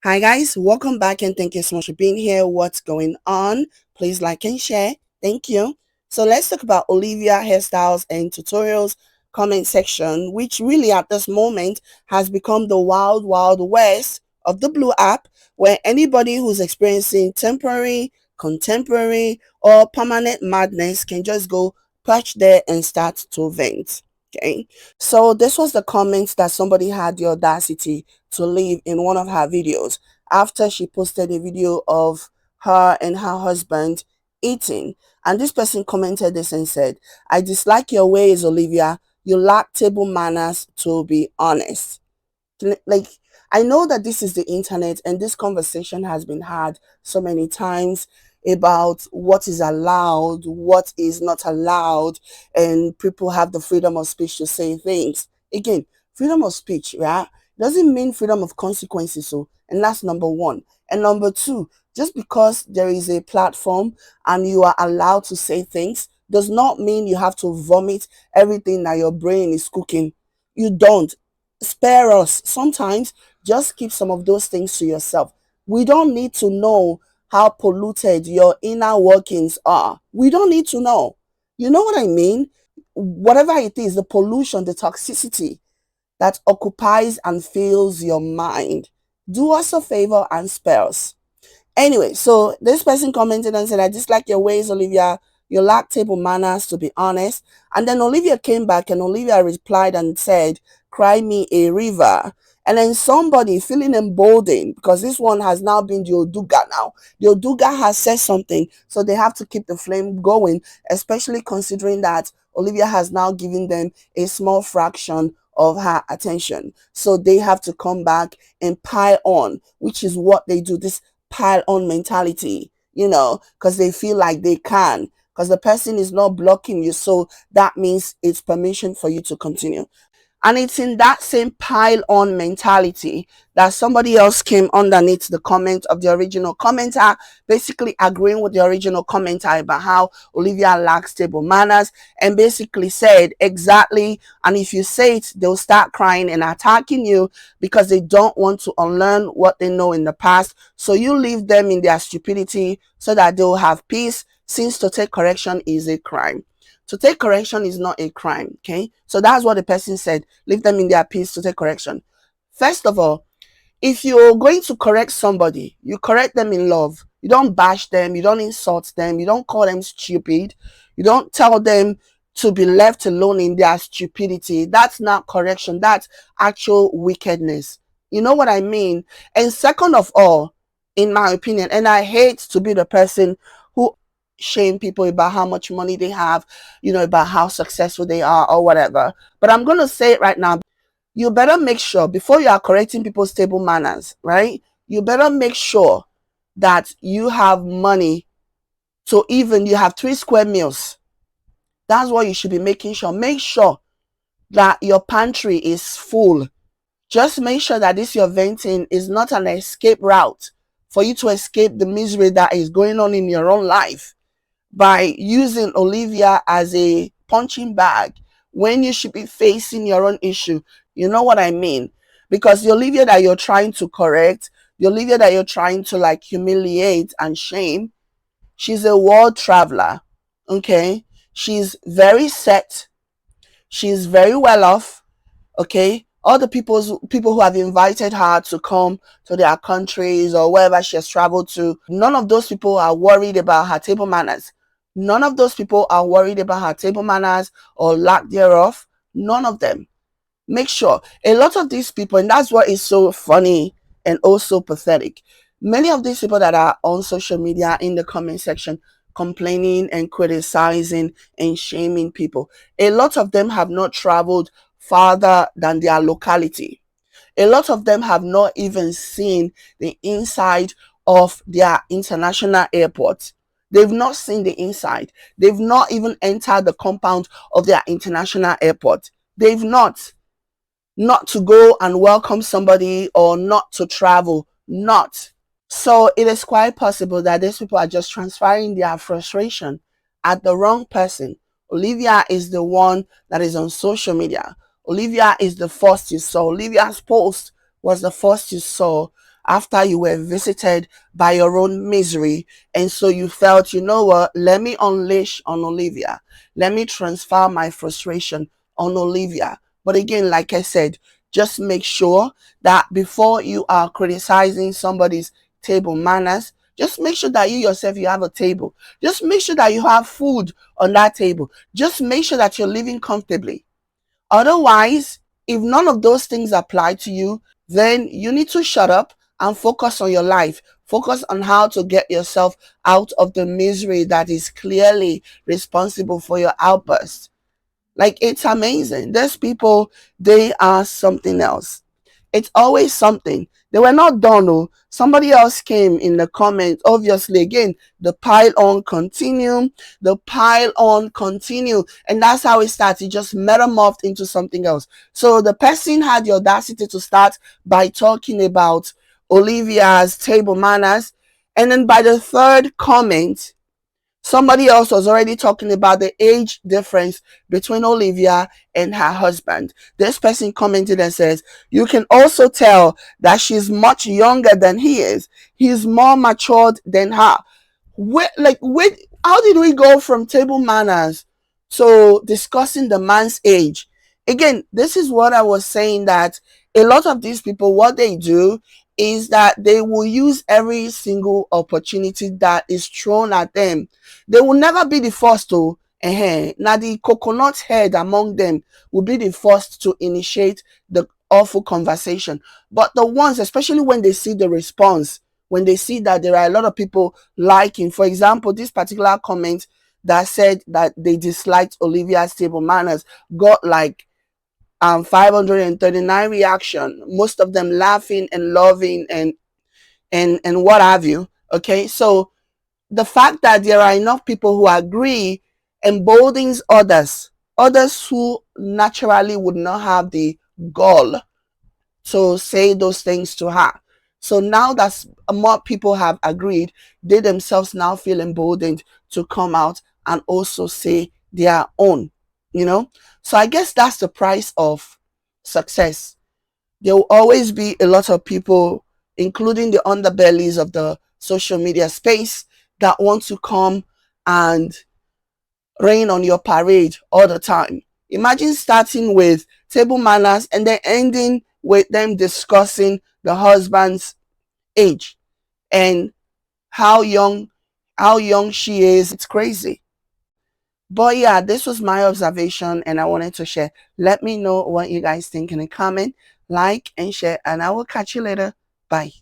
Hi guys, welcome back and thank you so much for being here. What's going on? Please like and share. Thank you. So let's talk about Olivia hairstyles and tutorials comment section, which really at this moment has become the wild, wild west of the Blue app, where anybody who's experiencing temporary, contemporary, or permanent madness can just go perch there and start to vent. Okay. So this was the comments that somebody had the audacity to leave in one of her videos after she posted a video of her and her husband eating. And this person commented this and said, I dislike your ways, Olivia. You lack table manners, to be honest. Like, I know that this is the internet and this conversation has been had so many times about what is allowed, what is not allowed, and people have the freedom of speech to say things. Again, freedom of speech, right, doesn't mean freedom of consequences. So, and that's number one. And number two, just because there is a platform and you are allowed to say things does not mean you have to vomit everything that your brain is cooking. You don't. Spare us. Sometimes just keep some of those things to yourself. We don't need to know how polluted your inner workings are. We don't need to know. You know what I mean? Whatever it is, the pollution, the toxicity that occupies and fills your mind, do us a favor and spare us. Anyway, so this person commented and said, I dislike your ways, Olivia. You lack table manners, to be honest. And then Olivia came back and Olivia replied and said, cry me a river. And then somebody feeling emboldened because this one has now been the Oduga now. The Oduga has said something, so they have to keep the flame going, especially considering that Olivia has now given them a small fraction of her attention. So they have to come back and pile on, which is what they do. This pile on mentality, because they feel like they can, because the person is not blocking you. So that means it's permission for you to continue. And it's in that same pile on mentality that somebody else came underneath the comment of the original commenter, basically agreeing with the original commenter about how Olivia lacks table manners, and basically said exactly, and if you say it, they'll start crying and attacking you because they don't want to unlearn what they know in the past. So you leave them in their stupidity so that they'll have peace, since to take correction is a crime. To take correction is not a crime, okay? So that's what the person said. Leave them in their peace to take correction. First of all, if you're going to correct somebody, you correct them in love. You don't bash them, you don't insult them, you don't call them stupid, you don't tell them to be left alone in their stupidity. That's not correction, that's actual wickedness. You know what I mean? And second of all, in my opinion, and I hate to be the person who shame people about how much money they have, about how successful they are or whatever, but I'm going to say it right now. You better make sure before you are correcting people's table manners, right? You better make sure that you have money. So even you have 3 square meals. That's what you should be making sure. Make sure that your pantry is full. Just make sure that this your venting is not an escape route for you to escape the misery that is going on in your own life by using Olivia as a punching bag when you should be facing your own issue. You know what I mean? Because the Olivia that you're trying to correct, the Olivia that you're trying to like humiliate and shame, she's a world traveler. Okay? She's very set. She's very well off. Okay? All the people who have invited her to come to their countries or wherever she has traveled to, none of those people are worried about her table manners. None of those people are worried about her table manners or lack thereof. None of them. Make sure. A lot of these people, and that's what is so funny and also pathetic. Many of these people that are on social media in the comment section complaining and criticizing and shaming people, a lot of them have not traveled farther than their locality. A lot of them have not even seen the inside of their international airport. They've not seen the inside. They've not even entered the compound of their international airport. They've not to go and welcome somebody or not to travel. Not. So it is quite possible that these people are just transferring their frustration at the wrong person. Olivia is the one that is on social media. Olivia is the first you saw. Olivia's post was the first you saw. after you were visited by your own misery. And so you felt, you know what, let me unleash on Olivia. Let me transfer my frustration on Olivia. But again, like I said, just make sure that before you are criticizing somebody's table manners, just make sure that you yourself, you have a table. Just make sure that you have food on that table. Just make sure that you're living comfortably. Otherwise, if none of those things apply to you, then you need to shut up and focus on your life. Focus on how to get yourself out of the misery that is clearly responsible for your outburst. Like, it's amazing. There's people, they are something else. It's always something. They were not done. Oh, somebody else came in the comments. Obviously, again, the pile on continue, the pile on continue, and that's how it starts. It just metamorphed into something else. So the person had the audacity to start by talking about Olivia's table manners, and then by the third comment, somebody else was already talking about the age difference between Olivia and her husband. This person commented and says, you can also tell that she's much younger than he is. He's more matured than her. How did we go from table manners to discussing the man's age? Again, this is what I was saying, that a lot of these people, what they do is that they will use every single opportunity that is thrown at them. They will never be the first to. Now the coconut head among them will be the first to initiate the awful conversation. But the ones, especially when they see the response, when they see that there are a lot of people liking, for example, this particular comment that said that they disliked Olivia's table manners got like 539 reaction, most of them laughing and loving and what have you. Okay, so the fact that there are enough people who agree emboldens others who naturally would not have the gall to say those things to her. So now that more people have agreed, they themselves now feel emboldened to come out and also say their own, you know. So I guess that's the price of success. There will always be a lot of people, including the underbellies of the social media space, that want to come and rain on your parade all the time. Imagine starting with table manners and then ending with them discussing the husband's age and how young she is. It's crazy. But yeah, this was my observation and I wanted to share. Let me know what you guys think in the comment, like and share, and I will catch you later. Bye.